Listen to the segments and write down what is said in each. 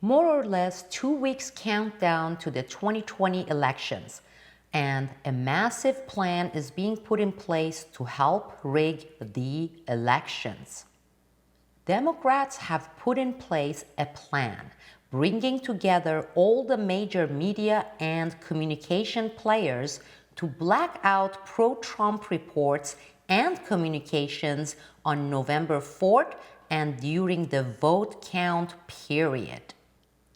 more or less 2 weeks countdown to the 2020 elections, and a massive plan is being put in place to help rig the elections. Democrats have put in place a plan bringing together all the major media and communication players to black out pro-Trump reports and communications on November 4th and during the vote count period.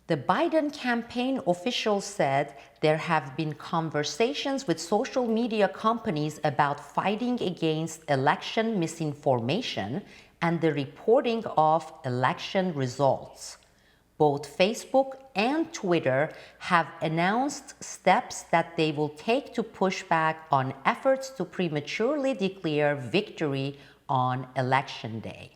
The Biden campaign officials said there have been conversations with social media companies about fighting against election misinformation and the reporting of election results. Both Facebook and Twitter have announced steps that they will take to push back on efforts to prematurely declare victory on Election Day.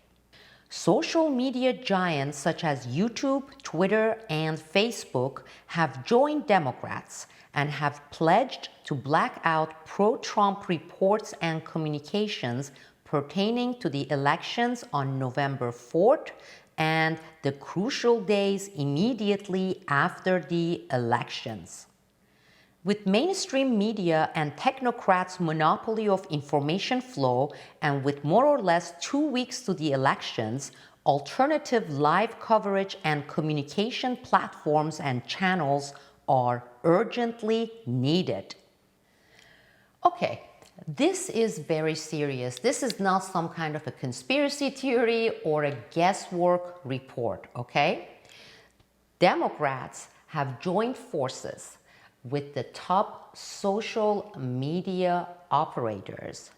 Social media giants such as YouTube, Twitter, and Facebook have joined Democrats and have pledged to black out pro-Trump reports and communications pertaining to the elections on November 4th and the crucial days immediately after the elections. With mainstream media and technocrats' monopoly of information flow, and with more or less 2 weeks to the elections, alternative live coverage and communication platforms and channels are urgently needed. Okay, this is very serious. This is not some kind of a conspiracy theory or a guesswork report, okay? Democrats have joined forces with the top social media operators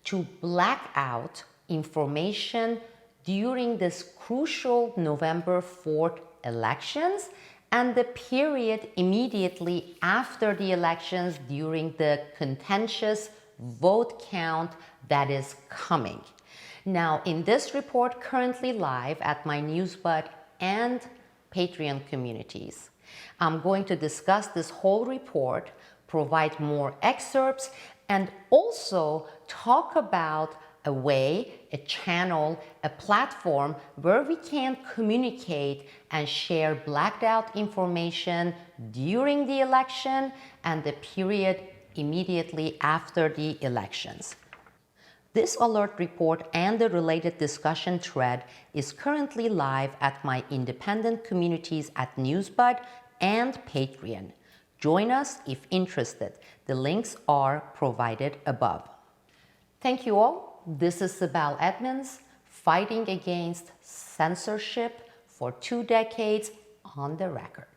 to black out information during this crucial November 4th elections and the period immediately after the elections during the contentious vote count that is coming. Now, in this report currently live at my Newsbud and Patreon communities, I'm going to discuss this whole report, provide more excerpts, and also talk about a way, a channel, a platform where we can communicate and share blacked out information during the election and the period immediately after the elections. This alert report and the related discussion thread is currently live at my independent communities at Newsbud and Patreon. Join us if interested. The links are provided above. Thank you all. This is Sibel Edmonds, fighting against censorship for 2 decades on the record.